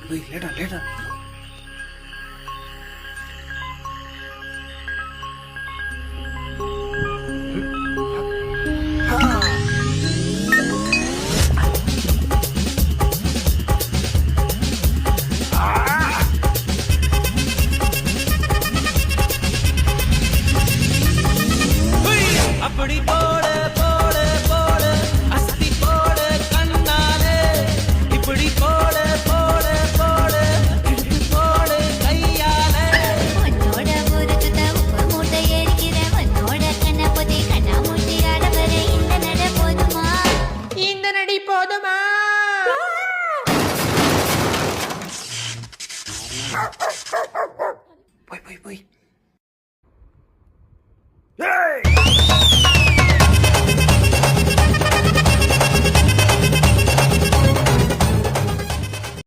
லேட்டா அப்படி போட போட போட அஸ்தி போட கண்ணாலே இப்படி போட போட போட இழுத்து போட கையாலே உன்னோட ஊருக்கு உப்பு மூட்டை எரிக்கிற உன்னோட கண்ண பொதி கண்ணா மூட்டி ஆடவர இந்த நட போதுமா இந்த நடி போதுமா போய்